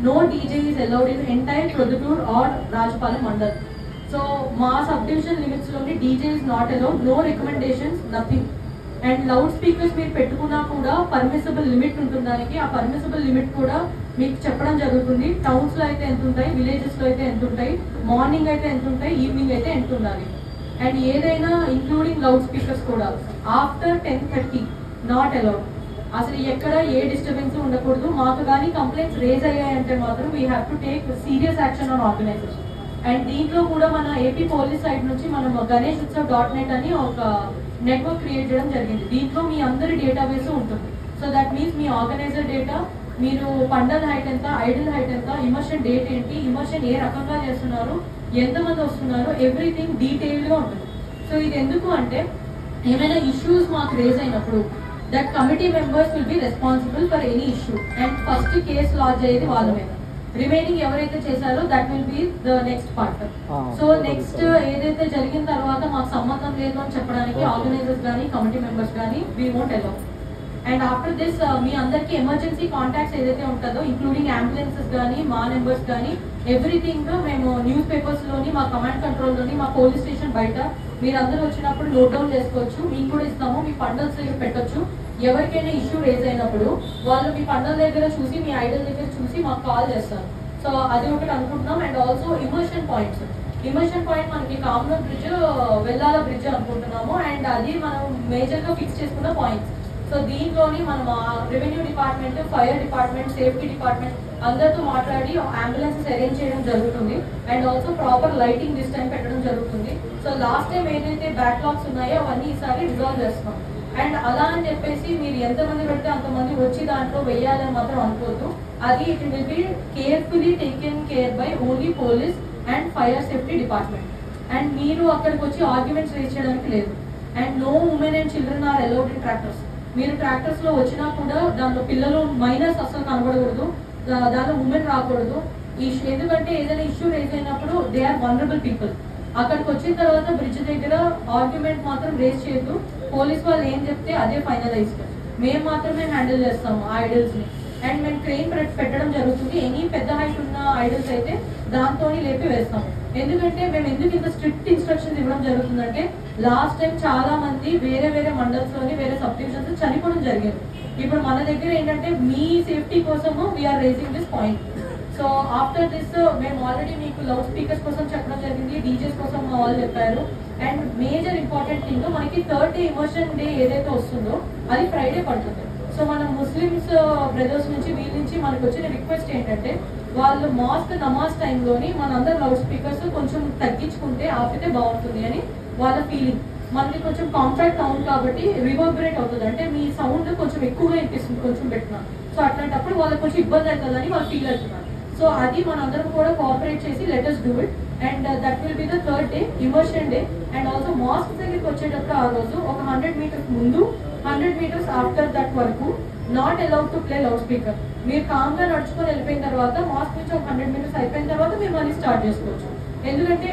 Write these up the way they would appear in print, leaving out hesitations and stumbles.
no DJ is allowed in entire Prodhutur or Rajpalam Mandal. So మా subdivision limits లోని DJ is not allowed, no recommendations, nothing. And loud speakers మీరు పెట్టుకున్నా కూడా permissible limit ఉంటుంది దానికి. ఆ permissible limit కూడా మీకు చెప్పడం జరుగుతుంది. టౌన్స్ లో అయితే ఎంత ఉంటాయి, విలేజెస్ లో అయితే ఎంత ఉంటాయి, మార్నింగ్ అయితే ఎంత ఉంటాయి, ఈవినింగ్ అయితే ఎంత ఉండాలి. అండ్ ఏదైనా ఇంక్లూడింగ్ లౌడ్ స్పీకర్స్ కూడా ఆఫ్టర్ 10:30 నాట్ అలౌడ్. అసలు ఎక్కడ ఏ డిస్టర్బెన్స్ ఉండకూడదు. మాకు కానీ కంప్లైంట్స్ రేజ్ అయ్యాయంటే మాత్రం we have to take serious action on organisers. And దీంట్లో కూడా మన ఏపీ పోలీస్ సైడ్ నుంచి మనం ganeshutsav.net అని ఒక నెట్వర్క్ క్రియేట్ చేయడం జరిగింది. దీంట్లో మీ అందరి డేటాబేస్ ఉంటుంది. సో దట్ మీన్స్ మీ ఆర్గనైజర్ డేటా, మీరు పండల్ హైట్ ఎంత, ఐడల్ హైట్ ఎంత, ఇమర్షన్ డేట్ ఏంటి, ఇమర్షన్ ఏ రకంగా చేస్తున్నారు, ఎంతమంది వస్తున్నారు, ఎవ్రీథింగ్ డీటెయిల్గా ఉంటుంది. సో ఇది ఎందుకు అంటే ఏమైనా ఇష్యూస్ మాకు రేజ్ అయినప్పుడు that committee members will be responsible for any issue. And first case launch అయ్యేది వాళ్ళ మీద. రిమైనింగ్ ఎవరైతే చేశారో that will be the next part. So next ఏదైతే జరిగిన తర్వాత మాకు సంబంధం లేదు అని చెప్పడానికి ఆర్గనైజర్స్ కానీ కమిటీ మెంబర్స్ కానీ we won't allow. And after this మీ అందరికి ఎమర్జెన్సీ కాంటాక్ట్స్ ఏదైతే ఉంటుందో ఇంక్లూడింగ్ అంబులెన్సెస్ కానీ మా నెంబర్స్ కానీ ఎవ్రీథింగ్ మేము న్యూస్ పేపర్స్ లోని, మా కమాండ్ కంట్రోల్ లోని, మా పోలీస్ స్టేషన్ బయట మీరందరూ వచ్చినప్పుడు నోట్ డౌన్ చేసుకోవచ్చు. మీకు కూడా ఇస్తాము, మీ పండల్స్ దగ్గర పెట్టొచ్చు. ఎవరికైనా ఇష్యూ రేజ్ అయినప్పుడు వాళ్ళు మీ పండల్ దగ్గర చూసి, మీ ఐడల్ దగ్గర చూసి మాకు కాల్ చేస్తారు. సో అది ఒకటి అనుకుంటున్నాం. And also immersion points. Immersion point మనకి కామనూర్ బ్రిడ్జ్, వెల్లాల బ్రిడ్జ్ అనుకుంటున్నాము. అండ్ అది మనం మేజర్ గా ఫిక్స్ చేసుకున్న పాయింట్స్. సో దీంట్లోని మనం revenue department, fire department, safety department అందరితో మాట్లాడి అంబులెన్సెస్ అరేంజ్ చేయడం జరుగుతుంది. And also proper lighting this time పెట్టడం జరుగుతుంది. సో లాస్ట్ టైం ఏదైతే బ్యాక్లాగ్స్ ఉన్నాయో అవన్నీ ఈసారి రిజాల్వ్ చేస్తాం. అండ్ అలా అని చెప్పేసి మీరు ఎంతమంది పెడితే అంతమంది వచ్చి దాంట్లో వెయ్యాలని మాత్రం అనుకోవద్దు. అది it will be carefully taken care by only police and fire safety department. And మీరు అక్కడికి వచ్చి ఆర్గ్యుమెంట్స్ రేజ్ చేయడానికి లేదు. And no women and children are allowed in tractors. మీరు ట్రాక్టర్స్ లో వచ్చినా కూడా దాంట్లో పిల్లలు, మైనర్స్ అసలు కనబడకూడదు, దాంట్లో ఉమెన్ రాకూడదు. ఎందుకంటే ఏదైనా ఇష్యూ రేజ్ అయినప్పుడు దే ఆర్ వనరబుల్ పీపుల్. అక్కడికి వచ్చిన తర్వాత బ్రిడ్జ్ దగ్గర ఆర్గ్యుమెంట్ మాత్రం రేజ్ చేయొద్దు. పోలీస్ వాళ్ళు ఏం చెప్తే అదే ఫైనలైజ్డ్. మేము మాత్రమే హ్యాండిల్ చేస్తాము ఆ ఐడల్స్ ని. అండ్ మేము ట్రైన్ పెట్టడం జరుగుతుంది. ఎనీ పెద్ద హైట్ ఉన్న ఐడల్స్ అయితే దాంతో లేపి వేస్తాం. ఎందుకంటే మేము ఎందుకు ఇంత స్ట్రిక్ట్ ఇన్స్ట్రక్షన్స్ ఇవ్వడం జరుగుతుందంటే లాస్ట్ టైం చాలా మంది వేరే వేరే మండల్స్ లోని, వేరే సబ్ డివిజన్స్ చనిపోవడం జరిగింది. ఇప్పుడు మన దగ్గర ఏంటంటే మీ సేఫ్టీ కోసము we are raising this point. So after this మేము ఆల్రెడీ మీకు లౌడ్ స్పీకర్స్ కోసం చెప్పడం జరిగింది, డీజేస్ కోసం వాళ్ళు చెప్పారు. అండ్ మేజర్ ఇంపార్టెంట్ థింగ్, మనకి థర్డ్ డే ఇమర్షన్ డే ఏదైతే వస్తుందో అది ఫ్రైడే పడుతుంది. సో మన ముస్లిమ్స్ బ్రదర్స్ నుంచి, వీళ్ళ నుంచి మనకు వచ్చిన రిక్వెస్ట్ ఏంటంటే వాళ్ళు మాస్క్ నమాజ్ టైంలోని మనందరం లౌడ్ స్పీకర్స్ కొంచెం తగ్గించుకుంటే ఆపితే బాగుంటుంది అని వాళ్ళ ఫీలింగ్. మనకి కొంచెం కాంపాక్ట్ సౌండ్ కాబట్టి రివర్బరేట్ అవుతుంది, అంటే మీ సౌండ్ కొంచెం ఎక్కువగా వినిపిస్తుంది కొంచెం పెట్టినా. సో అట్లాంటప్పుడు వాళ్ళకి కొంచెం ఇబ్బంది అవుతుందని వాళ్ళు ఫీల్ అవుతున్నారు. సో అది మనందరం కూడా కోఆపరేట్ చేసి let us do it. And that will be the third day immersion day. And also mask దగ్గరికి వచ్చేటప్పుడు ఆ రోజు ఒక 100 meters ముందు, 100 meters ఆఫ్టర్ దట్ వరకు not allowed to play loud speaker. మీరు కామ్ గా నడుచుకొని వెళ్ళిపోయిన తర్వాత మాస్క్ నుంచి ఒక 100 meters అయిపోయిన తర్వాత మీరు మళ్ళీ స్టార్ట్ చేసుకోవచ్చు. ఎందుకంటే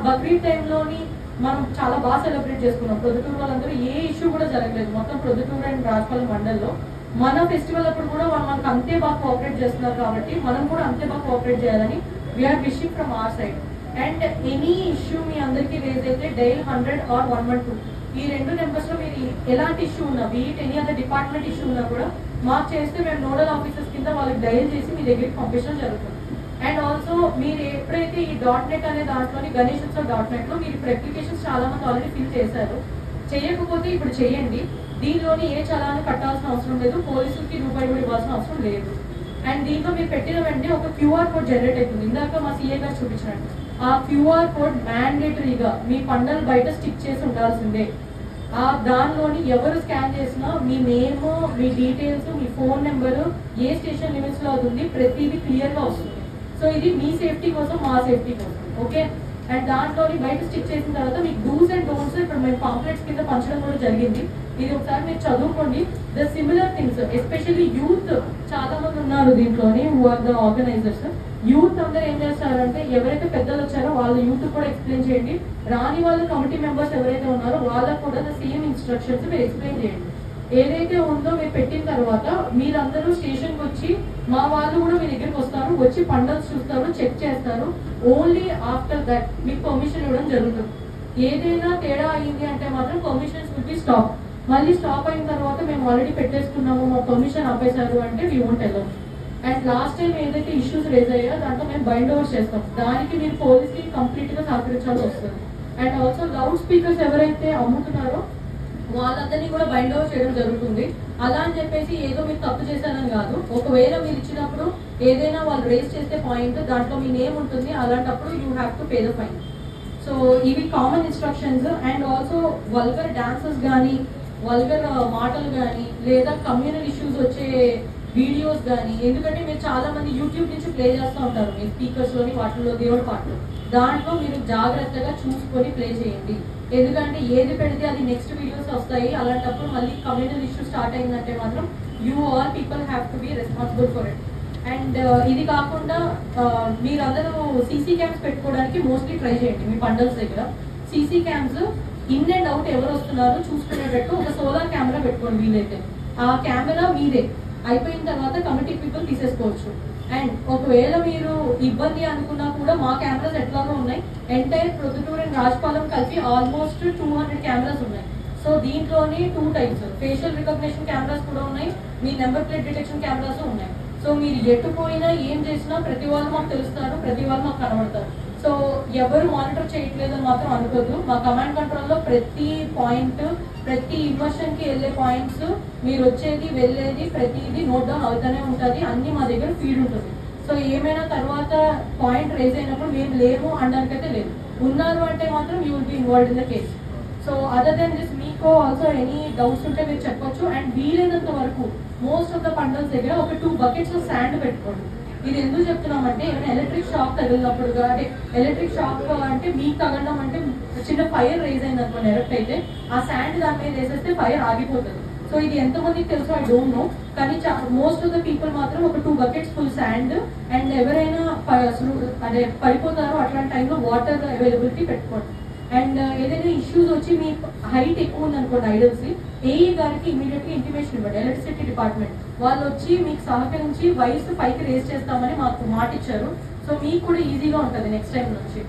బక్రీద్ టైంలోని మనం చాలా బాగా సెలబ్రేట్ చేసుకున్నాం. ప్రొద్దుటూరు వాళ్ళందరూ ఏ ఇష్యూ కూడా జరగలేదు. మొత్తం ప్రొద్దుటూరు అండ్ రాజపాలెం మండల్లో మన ఫెస్టివల్ అప్పుడు కూడా వాళ్ళు మనకు అంతే బాగా కోఆపరేట్ చేస్తున్నారు కాబట్టి మనం కూడా అంతే బాగా కోఆపరేట్ చేయాలని we are wishing from our side. And any issue మీ అందరికీ రేజ్ అయితే డైల్ 100 or 112 ఈ రెండు నెంబర్స్ లో మీరు ఎలాంటి ఇష్యూ ఉన్నా, beat any other department issue ఉన్నా కూడా మాకు చేస్తే మేము నోడల్ ఆఫీసర్స్ కింద వాళ్ళకి డైల్ చేసి మీ దగ్గరికి పంపించడం జరుగుతుంది. అండ్ ఆల్సో మీరు ఎప్పుడైతే ఈ .net అనే దాంట్లోని ganeshutsav.net లో మీరు ఇప్పుడు అప్లికేషన్స్ చాలా మంది ఆల్రెడీ ఫిల్ చేశారు. చేయకపోతే ఇప్పుడు చేయండి. దీనిలోని ఏ చలాన్ని కట్టాల్సిన అవసరం లేదు, పోలీసులకి రూపాయి కూడా ఇవ్వాల్సిన అవసరం లేదు. అండ్ దీంట్లో మీరు పెట్టిన వెంటనే ఒక QR కోడ్ జనరేట్ అవుతుంది. ఇందాక మా CA గారు చూపించినట్టు ఆ QR కోడ్ మ్యాండేటరీగా మీ పండల్ బయట స్టిక్ చేసి ఉండాల్సిందే. ఆ దానిలోని ఎవరు స్కాన్ చేసినా మీ నేమ్, మీ డీటెయిల్స్, మీ ఫోన్ నెంబరు, ఏ స్టేషన్ లిమిట్స్ లో అవుతుంది, ప్రతిదీ క్లియర్ గా వస్తుంది. సో ఇది మీ సేఫ్టీ కోసం, మా సేఫ్టీ కోసం. ఓకే. అండ్ దాంట్లోని బయట స్టిక్ చేసిన తర్వాత మీకు డూస్ అండ్ డోంట్స్ ఇప్పుడు మేము పాంప్లెట్స్ కింద పంచడం కూడా జరిగింది. ఇది ఒకసారి మీరు చదువుకోండి. The similar things, especially youth చాలా మంది ఉన్నారు దీంట్లోని, who are the organisers. Youth అందరూ ఏం చేస్తారంటే ఎవరైతే పెద్దలు వచ్చారో వాళ్ళ యూత్ కూడా ఎక్స్ప్లెయిన్ చేయండి. రాని వాళ్ళ కమిటీ మెంబర్స్ ఎవరైతే ఉన్నారో వాళ్ళకు కూడా ద సేమ్ ఇన్స్ట్రక్షన్స్ మీరు ఎక్స్ప్లెయిన్ చేయండి. ఏదైతే ఉందో మీరు పెట్టిన తర్వాత మీరందరూ స్టేషన్కి వచ్చి మా వాళ్ళు కూడా మీ దగ్గరికి వస్తారు, వచ్చి పండల్స్ చూస్తారు, చెక్ చేస్తారు. ఓన్లీ ఆఫ్టర్ దట్ మీకు పర్మిషన్ ఇవ్వడం జరుగుతుంది. ఏదైనా తేడా అయింది అంటే మాత్రం పర్మిషన్స్ విల్ బి స్టాప్. మళ్ళీ స్టాప్ అయిన తర్వాత మేము ఆల్రెడీ పెట్టేసుకున్నాము, మా పర్మిషన్ ఆపేశారు అంటే we won't allow. And last time ఏదైతే ఇష్యూస్ రేజ్ అయ్యో దాంట్లో మేము బైండ్ ఓవర్ చేస్తాం. దానికి మీరు పోలీస్కి కంప్లీట్ గా సహకరించాల్సి వస్తుంది. అండ్ ఆల్సో లౌడ్ స్పీకర్స్ ఎవరైతే అమ్ముతున్నారో వాళ్ళందరినీ కూడా బైండ్ ఓవర్ చేయడం జరుగుతుంది. అలా అని చెప్పేసి ఏదో మీరు తప్పు చేశానని కాదు. ఒకవేళ మీరు ఇచ్చినప్పుడు ఏదైనా వాళ్ళు రేస్ చేస్తే పాయింట్ దాంట్లో మీ నేమ్ ఉంటుంది, అలాంటప్పుడు you have to pay the fine. So ఇవి common instructions. And also vulgar dances కానీ, వల్గర్ మాటలు కానీ, లేదా కమ్యూనల్ ఇష్యూస్ వచ్చే వీడియోస్ కానీ, ఎందుకంటే మీరు చాలా మంది యూట్యూబ్ నుంచి ప్లే చేస్తూ ఉంటారు మీ స్పీకర్స్ లోని వాటిల్లో దేవుడి పాటలు, దాంట్లో మీరు జాగ్రత్తగా చూసుకొని ప్లే చేయండి. ఎందుకంటే ఏది పెడితే అది నెక్స్ట్ వీడియోస్ వస్తాయి. అలాంటప్పుడు మళ్ళీ కమ్యూనల్ ఇష్యూ స్టార్ట్ అయిందంటే మాత్రం you all people have to be responsible for it. And ఇది కాకుండా మీరందరూ సీసీ క్యామ్స్ పెట్టుకోవడానికి మోస్ట్లీ ట్రై చేయండి. మీ పండల్స్ దగ్గర CC cams in and out ఎవరు వస్తున్నారో చూసుకునేటట్టు ఒక సోలార్ కెమెరా పెట్టుకోండి వీలైతే. ఆ కెమెరా మీదే, అయిపోయిన తర్వాత కమిటీ పీపుల్ తీసేసుకోవచ్చు. అండ్ ఒకవేళ మీరు ఇబ్బంది అనుకున్నా కూడా మా కెమెరాస్ ఎట్లాగో ఉన్నాయి. ఎంటైర్ ప్రొద్దుటూరు అండ్ రాజపాలెం కలిపి ఆల్మోస్ట్ 200 కెమెరాస్ ఉన్నాయి. సో దీంట్లోని 2 టైప్స్ ఫేషియల్ రికగ్నిషన్ కెమెరాస్ కూడా ఉన్నాయి, మీ నెంబర్ ప్లేట్ డిటెక్షన్ కెమెరాస్ ఉన్నాయి. సో మీరు ఎటు పోయినా ఏం చేసినా ప్రతి వాళ్ళు మాకు తెలుస్తారు, ప్రతి వాళ్ళు మాకు కనబడతారు. సో ఎవరు మానిటర్ చేయట్లేదని మాత్రం అనుకోద్దు. మా కమాండ్ కంట్రోల్ లో ప్రతి పాయింట్, ప్రతి ఇమోషన్ కి వెళ్ళే పాయింట్స్, మీరు వచ్చేది వెళ్ళేది ప్రతిదీ నోట్ డౌన్ అవుతూనే ఉంటుంది. అన్ని మా దగ్గర ఫీడ్ ఉంటుంది. సో ఏమైనా తర్వాత పాయింట్ రేజ్ అయినప్పుడు మేము లేము అనడానికైతే లేదు. ఉన్నారు అంటే మాత్రం you will be involved in the case. So other than this మీకు ఆల్సో ఎనీ డౌట్స్ ఉంటే మీరు చెప్పొచ్చు. అండ్ వీలైనంత వరకు మోస్ట్ ఆఫ్ ద పండల్స్ దగ్గర ఒక 2 buckets ఆఫ్ శాండ్ పెట్టుకోండి. ఇది ఎందుకు చెప్తున్నామంటే ఏమైనా ఎలక్ట్రిక్ షాక్ తగిలినప్పుడు, అంటే ఎలక్ట్రిక్ షాక్ అంటే మీకు తగలడం అంటే చిన్న ఫైర్ రేజ్ అయింది అనుకోండి ఎరెక్ట్ అయితే, ఆ శాండ్ దాని మీద వేసేస్తే ఫైర్ ఆగిపోతుంది. సో ఇది ఎంతమందికి తెలుసో ఐ డోంట్ నో, కానీ మోస్ట్ ఆఫ్ ద పీపుల్ మాత్రం ఒక 2 buckets ఫుల్ శాండ్, అండ్ ఎవరైనా అదే పడిపోతారో అట్లాంటి టైంలో వాటర్ అవైలబిలిటీ పెట్టుకోండి. అండ్ ఏదైనా ఇష్యూస్ వచ్చి మీ హైట్ ఎక్కువ ఉందనుకోండి ఐడల్స్, ఏఈ గారికి ఇమీడియట్ గా ఇంటిమేషన్ ఇవ్వండి. ఎలక్ట్రిసిటీ డిపార్ట్మెంట్ వాళ్ళు వచ్చి మీకు సహకరించి వయసు పైకి రేస్ చేస్తామని మాకు మాట ఇచ్చారు. సో మీకు కూడా ఈజీగా ఉంటుంది నెక్స్ట్ టైం నుంచి.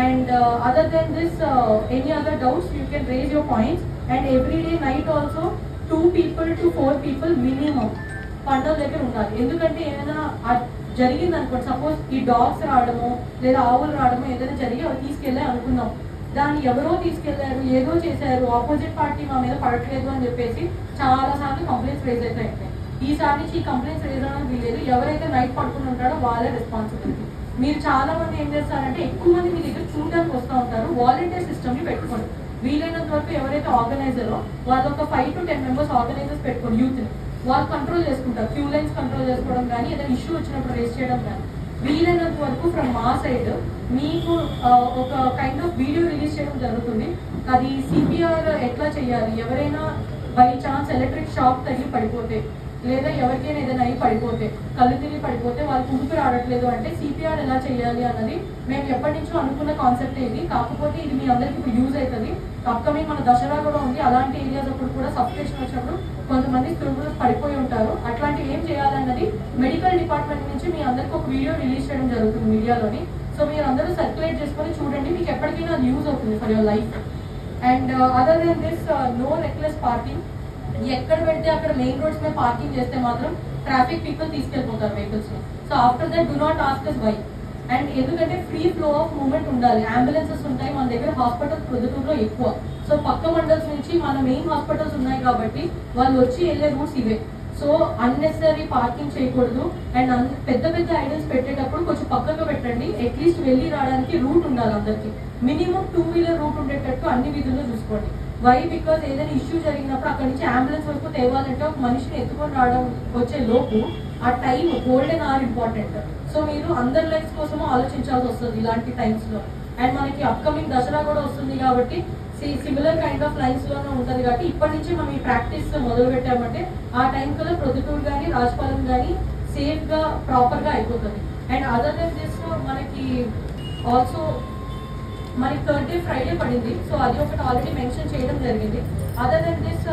And other than this any other doubts you can raise your points. And every day night also 2 people to 4 people minimum పండుగ దగ్గర ఉండాలి. ఎందుకంటే ఏమైనా జరిగింది అనుకోండి, సపోజ్ ఈ డాగ్స్ రావడము లేదా ఆవులు రావడము ఏదైనా జరిగి అవి తీసుకెళ్ళాయి అనుకుందాం, దాన్ని ఎవరో తీసుకెళ్లారు, ఏదో చేశారు, ఆపోజిట్ పార్టీ మా మీద పడట్లేదు అని చెప్పేసి చాలా సార్లు కంప్లైంట్స్ రేజ్ అవుతాయి. ఈసారి నుంచి ఈ కంప్లైంట్స్ రేజ్ అవడానికి వీలేదు. ఎవరైతే నైట్ పడుకుని ఉంటారో వాళ్ళే రెస్పాన్సిబిలిటీ. మీరు చాలా మంది ఏం చేస్తారంటే ఎక్కువ మంది మీ దగ్గర చూడడానికి వస్తూ ఉంటారు. వాలంటీర్ సిస్టమ్ ని పెట్టుకోండి. వీలైనంత వరకు ఎవరైతే ఆర్గనైజరో వాళ్ళు ఒక 5 to 10 members ఆర్గనైజర్స్ పెట్టుకోండి. యూత్ ని వాళ్ళు కంట్రోల్ చేసుకుంటారు. ఫ్యూ లైన్స్ కంట్రోల్ చేసుకోవడం కానీ, ఏదైనా ఇష్యూ వచ్చినప్పుడు రేస్ చేయడం కానీ. వీలైనంత వరకు ఫ్రమ్ మా సైడ్ మీకు ఒక కైండ్ ఆఫ్ వీడియో రిలీజ్ చేయడం జరుగుతుంది. అది సిపిఆర్ ఎట్లా చేయాలి, ఎవరైనా బై ఛాన్స్ ఎలక్ట్రిక్ షాక్ తగిలి పడిపోతే, లేదా ఎవరికైనా ఏదైనా అయి పడిపోతే, కళ్ళు తిరిగి పడిపోతే వాళ్ళకి ఊపిరి ఆడట్లేదు అంటే సిపిఆర్ ఎలా చేయాలి అన్నది మేము ఎప్పటి నుంచో అనుకున్న కాన్సెప్ట్ ఇది. కాకపోతే ఇది మీ అందరికి ఇప్పుడు యూజ్ అవుతుంది. అప్కమింగ్ మన దసరా కూడా ఉంది. అలాంటి ఏరియాస్ అప్పుడు కూడా సబ్స్టేషన్ వచ్చినప్పుడు కొంతమంది స్టూడెంట్స్ పడిపోయి ఉంటారు. అట్లాంటివి ఏం చేయాలన్నది మెడికల్ డిపార్ట్మెంట్ నుంచి మీ అందరికి ఒక వీడియో రిలీజ్ చేయడం జరుగుతుంది మీడియాలోని. సో మీరు అందరూ సర్క్యులేట్ చేసుకొని చూడండి, మీకు ఎప్పటికైనా అది యూజ్ అవుతుంది for your life. And other than this no reckless parking. ఎక్కడ పెడితే అక్కడ మెయిన్ రోడ్స్ మీద పార్కింగ్ చేస్తే మాత్రం ట్రాఫిక్ పీపుల్ తీసుకెళ్లిపోతారు వెహికల్స్ ని. So after that do not ask us why. And ఎందుకంటే ఫ్రీ ఫ్లో ఆఫ్ మూవ్మెంట్ ఉండాలి. అంబులెన్సెస్ ఉంటాయి మన దగ్గర, హాస్పిటల్స్ ప్రొద్దుటూరులో ఎక్కువ. సో పక్క మండల్స్ నుంచి మన మెయిన్ హాస్పిటల్స్ ఉన్నాయి కాబట్టి వాళ్ళు వచ్చి వెళ్ళే రూట్స్ ఇవే. సో అన్నెసరీ పార్కింగ్ చేయకూడదు. అండ్ పెద్ద పెద్ద ఐడల్స్ పెట్టేటప్పుడు కొంచెం పక్కగా పెట్టండి. అట్లీస్ట్ వెళ్ళి రావడానికి రూట్ ఉండాలి అందరికి. మినిమం 2-wheeler రూట్ ఉండేటట్టు అన్ని వీధుల్లో చూసుకోండి. వై బికాజ్ ఏదైనా ఇష్యూ జరిగినప్పుడు అక్కడి నుంచి అంబులెన్స్ వరకు తేవాలంటే ఒక మనిషిని ఎత్తుకొని రావడం వచ్చే లోపు ఆ time golden hour important. So మీరు అందరి లైఫ్ కోసము ఆలోచించాల్సి వస్తుంది ఇలాంటి టైమ్స్ లో. అండ్ మనకి అప్కమింగ్ దసరా కూడా వస్తుంది కాబట్టి సిమిలర్ కైండ్ ఆఫ్ లైన్స్ లోనే ఉంటుంది. కాబట్టి ఇప్పటి నుంచి మనం ఈ ప్రాక్టీస్ మొదలు పెట్టామంటే ఆ టైం కల్లా ప్రొద్దుటూరు కానీ రాజపాలెం కానీ సేఫ్ గా ప్రాపర్ గా అయిపోతుంది. అండ్ అదర్ దెన్ దిస్ మనకి ఆల్సో మనకి థర్స్డే ఫ్రైడే పడింది. సో అది ఒకటి ఆల్రెడీ మెన్షన్ చేయడం జరిగింది. అదర్ దెన్ దిస్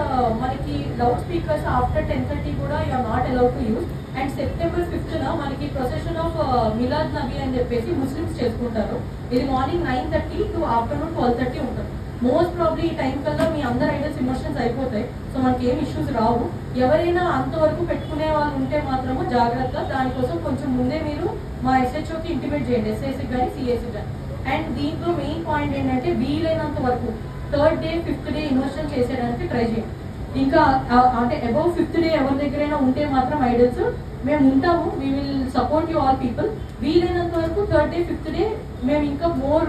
మనకి లౌడ్ స్పీకర్స్ ఆఫ్టర్ 10:30 కూడా you are not allowed to use. And September 5th మనకి ప్రొసెషన్ ఆఫ్ మిలాద్ నబీ అని చెప్పేసి ముస్లిమ్స్ చేసుకుంటారు. ఇది మార్నింగ్ 9:30 టు ఆఫ్టర్నూన్ 12:30 ఉంటుంది. మోస్ట్ ప్రాబ్లీ ఈ టైం కల్లా మీ అందరు ఐడల్స్ ఇమోషన్స్ అయిపోతాయి. సో మనకి ఏం ఇష్యూస్ రావు. ఎవరైనా అంతవరకు పెట్టుకునే వాళ్ళు ఉంటే మాత్రము జాగ్రత్త. దానికోసం కొంచెం ముందే మీరు మా SHOకి ఇంటిమేట్ చేయండి, SIకి కానీ CSకి కానీ. అండ్ దీంట్లో మెయిన్ పాయింట్ ఏంటంటే వీలైనంత వరకు third day 5th day emotion చేసేయడానికి ట్రై చేయండి. ఇంకా అంటే అబౌవ్ 5th డే ఎవరి దగ్గరైనా ఉంటే మాత్రం ఐడల్స్ మేము ఉంటాము, we will support you all people. వీలైనంత వరకు థర్డ్ డే 5th డే మేము ఇంకా మోర్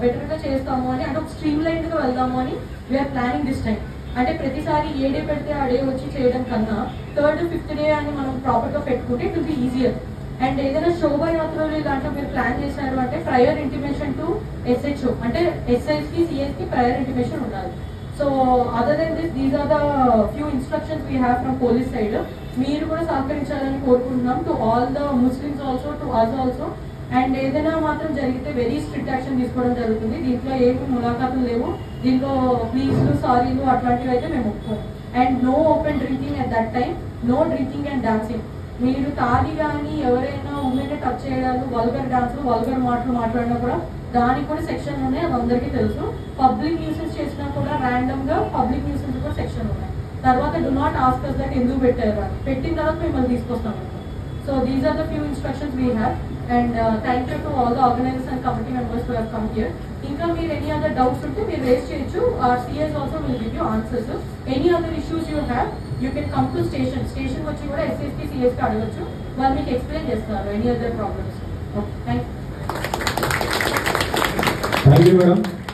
బెటర్ గా చేస్తాము అని, అంటే ఒక స్ట్రీమ్ లైన్ గా వెళ్దాము అని వీఆర్ ప్లానింగ్ దిస్ టైం. అంటే ప్రతిసారి ఏ డే పెడితే ఆ డే వచ్చి చేయడం కన్నా థర్డ్ 5th డే అని మనం ప్రాపర్ గా పెట్టుకుంటే it will be easier. And ఏదైనా శోభాయాత్రలు ఇలాంటివి మీరు ప్లాన్ చేశారు అంటే ప్రయర్ ఇంటిమేషన్ టు SHO, అంటే SIకి CSకి ప్రయర్ ఇంటిమేషన్ ఉండాలి. So other than this these are the few instructions we have from police side. మీరు కూడా సహకరించాలని కోరుకుంటున్నాం to all the Muslims also, to us also. And ఏదైనా మాత్రం జరిగితే వెరీ స్ట్రిక్ట్ యాక్షన్ తీసుకోవడం జరుగుతుంది. దీంట్లో ఏమి ములాఖాతులు లేవు, దీంట్లో ప్లీజ్లు సారీలు అట్లాంటివి అయితే మేము ఒప్పుకోం. And no open drinking at that time, no drinking and dancing. మీరు తాగి కానీ ఎవరైనా ఉమెన్ టచ్ చేయడాలు, వల్గర్ డాన్సులు, వల్గర్ మాటలు మాట్లాడినా కూడా దానికి కూడా సెక్షన్ ఉన్నాయి, అది అందరికీ తెలుసు. పబ్లిక్ న్యూసెన్స్ చేసినా కూడా ర్యాండమ్ గా పబ్లిక్ న్యూసెన్స్ కూడా సెక్షన్ ఉన్నాయి. తర్వాత do not ask us that ఎందుకు పెట్టారు అని, పెట్టిన తర్వాత మిమ్మల్ని తీసుకొస్తాం. So these are the few instructions we have. And thank you to all the organisers and committee members who have come here. ఇంకా మీరు ఎనీ అదర్ డౌట్స్ ఉంటే మీరు రేస్ చేయొచ్చు. CS also will give you answers. Any other issues you have you can come to station వచ్చి కూడా SSకి CSకి అడగచ్చు, వాళ్ళు మీకు ఎక్స్ప్లెయిన్ చేస్తారు any other problems. Thank you. Thank you, madam.